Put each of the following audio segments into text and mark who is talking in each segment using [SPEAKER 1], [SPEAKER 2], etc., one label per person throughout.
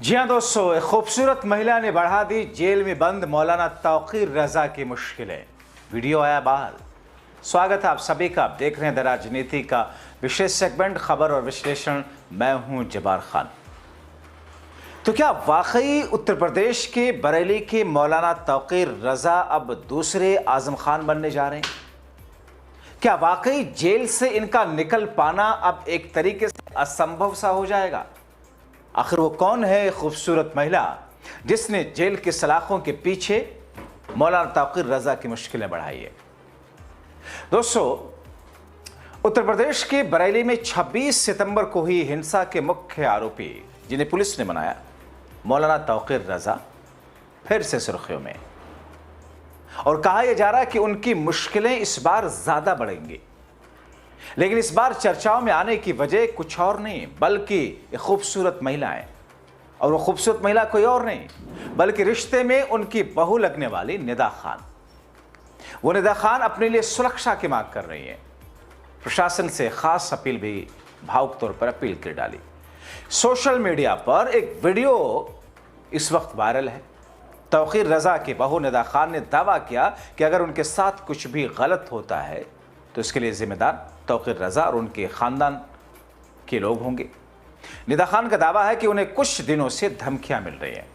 [SPEAKER 1] जी हाँ दोस्तों, एक खूबसूरत महिला ने बढ़ा दी जेल में बंद मौलाना तौकीर रजा की मुश्किलें। वीडियो आया बाहर। स्वागत है आप सभी का। आप देख रहे हैं द राजनीति का विशेष सेगमेंट खबर और विश्लेषण। मैं हूं जब्बार खान। तो क्या वाकई उत्तर प्रदेश के बरेली के मौलाना तौकीर रजा अब दूसरे आजम खान बनने जा रहे हैं? क्या वाकई जेल से इनका निकल पाना अब एक तरीके से असंभव सा हो जाएगा? आखिर वो कौन है खूबसूरत महिला जिसने जेल के सलाखों के पीछे मौलाना तौकीर रजा की मुश्किलें बढ़ाई है? दोस्तों, उत्तर प्रदेश के बरेली में 26 सितंबर को हुई हिंसा के मुख्य आरोपी जिन्हें पुलिस ने बनाया, मौलाना तौकीर रजा फिर से सुर्खियों में। और कहा यह जा रहा है कि उनकी मुश्किलें इस बार ज्यादा बढ़ेंगी। लेकिन इस बार चर्चाओं में आने की वजह कुछ और नहीं बल्कि एक खूबसूरत महिला है। और वो खूबसूरत महिला कोई और नहीं बल्कि रिश्ते में उनकी बहू लगने वाली निदा खान। वो निदा खान अपने लिए सुरक्षा की मांग कर रही है। प्रशासन से खास अपील भी भावुक तौर पर अपील कर डाली। सोशल मीडिया पर एक वीडियो इस वक्त वायरल है। तौकीर रजा की बहू निदा खान ने दावा किया कि अगर उनके साथ कुछ भी गलत होता है तो इसके लिए जिम्मेदार तौकीर रजा और उनके खानदान के लोग होंगे। निदा खान का दावा है कि उन्हें कुछ दिनों से धमकियां मिल रही हैं।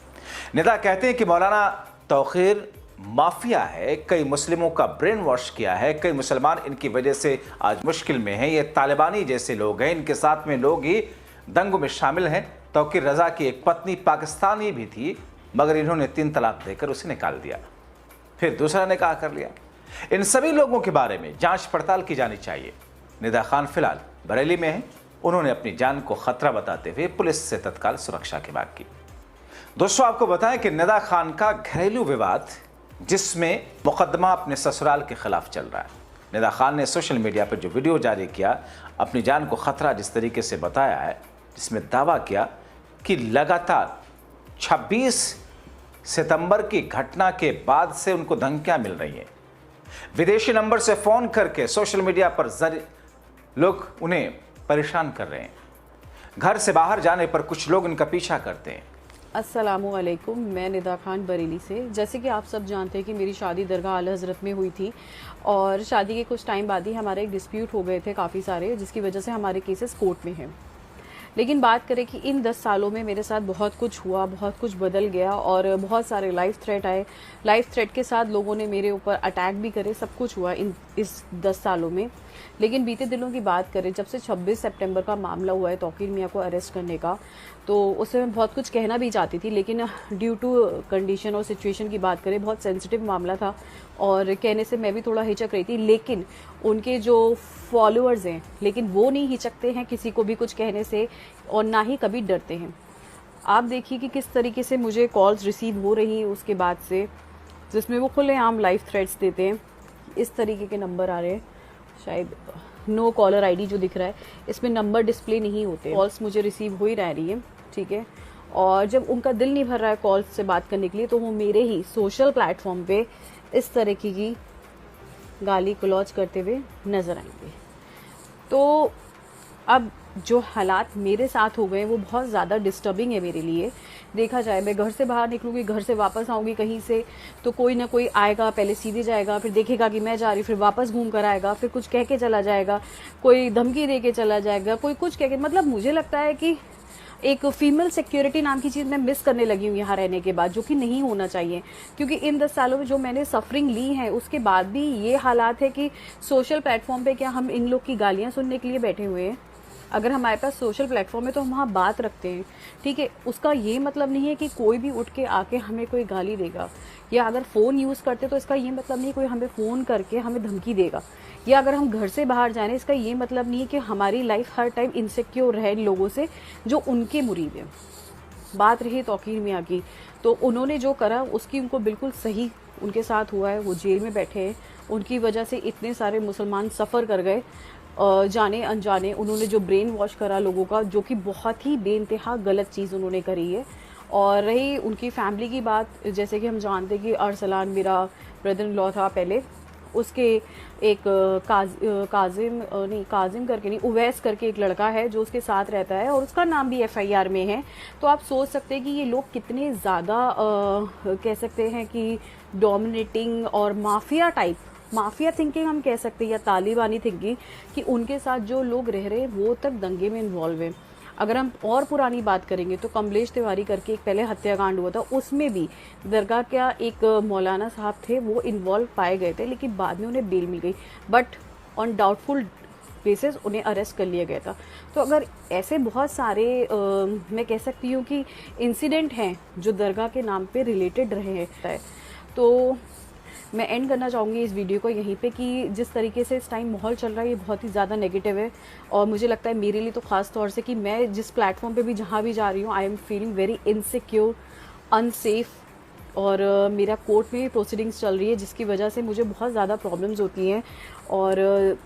[SPEAKER 1] निदा कहते हैं कि मौलाना तौकीर माफिया है, कई मुस्लिमों का ब्रेन वॉश किया है, कई मुसलमान इनकी वजह से आज मुश्किल में हैं। ये तालिबानी जैसे लोग हैं, इनके साथ में लोग ही दंगों में शामिल हैं। तौकीर रजा की एक पत्नी पाकिस्तानी भी थी मगर इन्होंने 3 तलाक देकर उसे निकाल दिया, फिर दूसरा निकाह कर लिया। इन सभी लोगों के बारे में जांच पड़ताल की जानी चाहिए। निदा खान फिलहाल बरेली में है। उन्होंने अपनी जान को खतरा बताते हुए पुलिस से तत्काल सुरक्षा की मांग की। दोस्तों, आपको बताएं कि निदा खान का घरेलू विवाद जिसमें मुकदमा अपने ससुराल के खिलाफ चल रहा है। निदा खान ने सोशल मीडिया पर जो वीडियो जारी किया, अपनी जान को खतरा जिस तरीके से बताया है, जिसमें दावा किया कि लगातार 26 सितंबर की घटना के बाद से उनको धमकियां मिल रही हैं। विदेशी नंबर से फोन करके सोशल मीडिया पर लोग उन्हें परेशान कर रहे हैं। घर से बाहर जाने पर कुछ लोग इनका पीछा करते हैं।
[SPEAKER 2] अस्सलामुअलैकुम, मैं निदा खान बरेली से। जैसे कि आप सब जानते हैं कि मेरी शादी दरगाह आला हज़रत में हुई थी और शादी के कुछ टाइम बाद ही हमारे एक डिस्प्यूट हो गए थे काफ़ी सारे, जिसकी वजह से हमारे केसेस कोर्ट में हैं। लेकिन बात करें कि इन 10 सालों में मेरे साथ बहुत कुछ हुआ, बहुत कुछ बदल गया और बहुत सारे लाइफ थ्रेट आए। लाइफ थ्रेट के साथ लोगों ने मेरे ऊपर अटैक भी करे, सब कुछ हुआ इस 10 सालों में। लेकिन बीते दिनों की बात करें, जब से 26 सितंबर का मामला हुआ है तौकीर मियाँ को अरेस्ट करने का, तो उससे मैं बहुत कुछ कहना भी चाहती थी, लेकिन ड्यू टू कंडीशन और सिचुएशन की बात करें, बहुत सेंसिटिव मामला था और कहने से मैं भी थोड़ा हिचक रही थी। लेकिन उनके जो फॉलोअर्स हैं, लेकिन वो नहीं हिचकते हैं किसी को भी कुछ कहने से और ना ही कभी डरते हैं। आप देखिए कि किस तरीके से मुझे कॉल्स रिसीव हो रही हैं उसके बाद से, जिसमें वो खुलेआम लाइफ थ्रेट्स देते हैं। इस तरीके के नंबर आ रहे हैं, शायद नो कॉलर आईडी जो दिख रहा है इसमें नंबर डिस्प्ले नहीं होते। कॉल्स मुझे रिसीव हो ही रही है, ठीक है। और जब उनका दिल नहीं भर रहा है कॉल्स से बात करने के लिए, तो वो मेरे ही सोशल प्लेटफॉर्म पे इस तरीके की गाली गलौज करते हुए नजर आएंगे। तो अब जो हालात मेरे साथ हो गए वो बहुत ज़्यादा डिस्टर्बिंग है मेरे लिए। देखा जाए, मैं घर से बाहर निकलूँगी, घर से वापस आऊँगी कहीं से, तो कोई ना कोई आएगा, पहले सीधे जाएगा, फिर देखेगा कि मैं जा रही, फिर वापस घूम कर आएगा, फिर कुछ कह के चला जाएगा, कोई धमकी दे के चला जाएगा, कोई कुछ कह के। मतलब मुझे लगता है कि एक फीमेल सिक्योरिटी नाम की चीज़ मैं मिस करने लगी हूँ यहाँ रहने के बाद, जो कि नहीं होना चाहिए। क्योंकि इन 10 सालों में जो मैंने सफरिंग ली है उसके बाद भी ये हालात है कि सोशल प्लेटफॉर्म पे क्या हम इन लोग की गालियाँ सुनने के लिए बैठे हुए हैं? अगर हमारे पास सोशल प्लेटफॉर्म है तो हम वहाँ बात रखते हैं, ठीक है। उसका ये मतलब नहीं है कि कोई भी उठ के आके हमें कोई गाली देगा, या अगर फ़ोन यूज़ करते तो इसका ये मतलब नहीं कोई हमें फ़ोन करके हमें धमकी देगा, या अगर हम घर से बाहर जाने इसका ये मतलब नहीं है कि हमारी लाइफ हर टाइम इनसिक्योर रहे लोगों से जो उनके मुरीद हैं। बात रही तौकीर मियाँ की, तो उन्होंने जो करा उसकी उनको बिल्कुल सही उनके साथ हुआ है। वो जेल में बैठे हैं, उनकी वजह से इतने सारे मुसलमान सफ़र कर गए जाने अनजाने। उन्होंने जो ब्रेन वॉश करा लोगों का, जो कि बहुत ही बेइंतहा गलत चीज़ उन्होंने करी है। और रही उनकी फैमिली की बात, जैसे कि हम जानते हैं कि अरसलान मेरा ब्रदर इन लॉ था पहले, उसके एक काजिम करके नहीं, उवैस करके एक लड़का है जो उसके साथ रहता है और उसका नाम भी एफआईआर में है। तो आप सोच सकते हैं कि ये लोग कितने ज़्यादा कह सकते हैं कि डोमिनेटिंग और माफिया थिंकिंग हम कह सकते हैं, या तालिबानी थिंकिंग, कि उनके साथ जो लोग रह रहे हैं वो तक दंगे में इन्वॉल्व हैं। अगर हम और पुरानी बात करेंगे तो कमलेश तिवारी करके एक पहले हत्याकांड हुआ था, उसमें भी दरगाह का एक मौलाना साहब थे, वो इन्वॉल्व पाए गए थे, लेकिन बाद में उन्हें बेल मिल गई, बट ऑन डाउटफुल बेसिस उन्हें अरेस्ट कर लिया गया था। तो अगर ऐसे बहुत सारे मैं कह सकती हूँ कि इंसिडेंट हैं जो दरगाह के नाम पे रिलेटेड रहे हैं, तो मैं एंड करना चाहूँगी इस वीडियो को यहीं पे कि जिस तरीके से इस टाइम माहौल चल रहा है ये बहुत ही ज़्यादा नेगेटिव है। और मुझे लगता है मेरे लिए तो ख़ास तौर से कि मैं जिस प्लेटफॉर्म पे भी जहाँ भी जा रही हूँ, I am feeling very insecure, unsafe. और मेरा कोर्ट में प्रोसीडिंग्स चल रही है जिसकी वजह से मुझे बहुत ज़्यादा प्रॉब्लम्स होती हैं और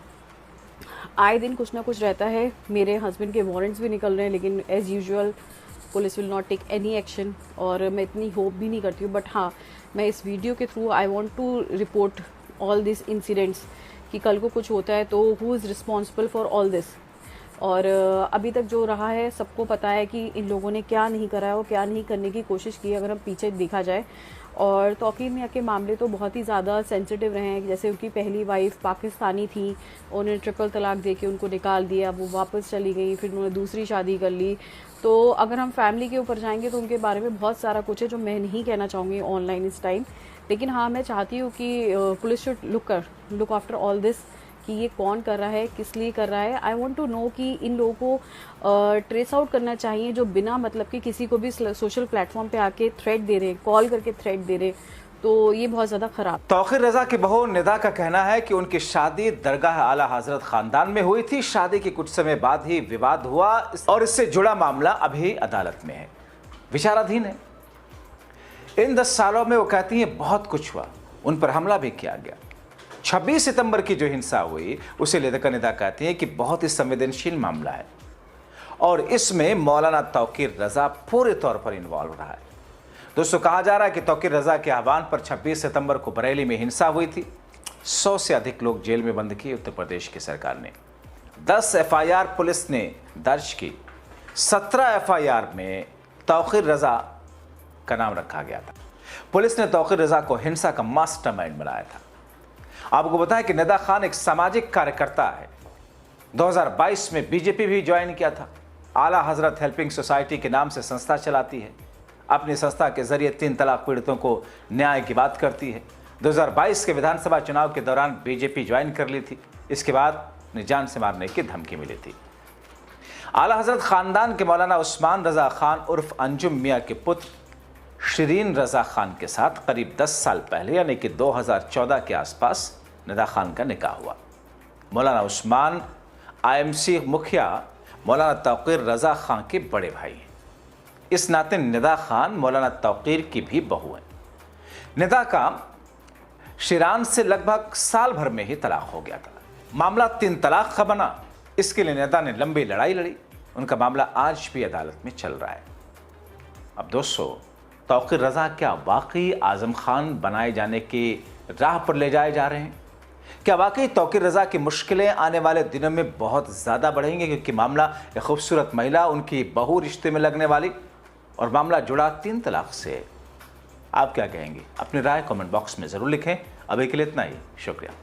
[SPEAKER 2] आए दिन कुछ ना कुछ रहता है। मेरे हस्बैंड के वारंट्स भी निकल रहे हैं, लेकिन as usual police will not take any action, और मैं इतनी होप भी नहीं करती हूँ। बट हाँ, मैं इस वीडियो के through I want to report all this incidents कि कल को कुछ होता है तो who is responsible for all this. और अभी तक जो रहा है सबको पता है कि इन लोगों ने क्या नहीं करा है और क्या नहीं करने की कोशिश की है, अगर हम पीछे देखा जाए। और तौकीर मियाँ के मामले तो बहुत ही ज़्यादा सेंसिटिव रहे हैं। जैसे उनकी पहली वाइफ पाकिस्तानी थी, उन्हें ट्रिपल तलाक दे के उनको निकाल दिया, वो वापस चली गई, फिर उन्होंने दूसरी शादी कर ली। तो अगर हम फैमिली के ऊपर जाएंगे तो उनके बारे में बहुत सारा कुछ है जो मैं नहीं कहना चाहूँगी ऑनलाइन इस टाइम। लेकिन हाँ, मैं चाहती हूँ कि police should look after all this, कि ये कौन कर रहा है, किस लिए कर रहा है। आई वांट टू नो कि इन लोगों को ट्रेस आउट करना चाहिए जो बिना मतलब कि किसी को भी सोशल प्लेटफॉर्म पे आके थ्रेट दे रहे हैं, कॉल करके थ्रेट दे रहे हैं। तो ये बहुत ज़्यादा ख़राब।
[SPEAKER 1] तौकीर रज़ा की बहू निदा का कहना है कि उनकी शादी दरगाह आला हजरत खानदान में हुई थी। शादी के कुछ समय बाद ही विवाद हुआ और इससे जुड़ा मामला अभी अदालत में है, विचाराधीन है। इन 10 सालों में वो कहती हैं बहुत कुछ हुआ, उन पर हमला भी किया गया। 26 सितंबर की जो हिंसा हुई उसे लेकर निदा कहती हैं कि बहुत ही संवेदनशील मामला है और इसमें मौलाना तौकीर रज़ा पूरे तौर पर इन्वॉल्व रहा है। दोस्तों, कहा जा रहा है कि तौकीर रज़ा के आह्वान पर 26 सितंबर को बरेली में हिंसा हुई थी। 100 से अधिक लोग जेल में बंद किए उत्तर प्रदेश की सरकार ने। 10 एफआईआर पुलिस ने दर्ज की। 17 एफआईआर में तौकीर रज़ा का नाम रखा गया था। पुलिस ने तौकीर रज़ा को हिंसा का मास्टरमाइंड बनाया था। आपको बताएं कि निदा खान एक सामाजिक कार्यकर्ता है। 2022 में बीजेपी भी ज्वाइन किया था। आला हजरत हेल्पिंग सोसाइटी के नाम से संस्था चलाती है। अपनी संस्था के जरिए 3 तलाक पीड़ितों को न्याय की बात करती है। 2022 के विधानसभा चुनाव के दौरान बीजेपी ज्वाइन कर ली थी। इसके बाद उन्हें जान से मारने की धमकी मिली थी। आला हजरत खानदान के मौलाना उस्मान रज़ा खान उर्फ अंजुम मियाँ के पुत्र शिरीन रज़ा खान के साथ करीब 10 साल पहले यानी कि 2014 के आसपास निदा खान का निकाह हुआ। मौलाना उस्मान आईएमसी मुखिया मौलाना तौकीर रज़ा खान के बड़े भाई हैं। इस नाते निदा खान मौलाना तौकीर की भी बहू हैं। निदा का शिरान से लगभग साल भर में ही तलाक हो गया था। मामला 3 तलाक का बना। इसके लिए निदा ने लंबी लड़ाई लड़ी। उनका मामला आज भी अदालत में चल रहा है। अब दोस्तों, तौकीर रज़ा क्या वाकई आज़म खान बनाए जाने की राह पर ले जाए जा रहे हैं? क्या वाकई तौकीर रज़ा की मुश्किलें आने वाले दिनों में बहुत ज़्यादा बढ़ेंगी, क्योंकि मामला एक खूबसूरत महिला, उनकी बहू रिश्ते में लगने वाली, और मामला जुड़ा 3 तलाक से? आप क्या कहेंगे? अपनी राय कमेंट बॉक्स में ज़रूर लिखें। अभी के लिए इतना ही, शुक्रिया।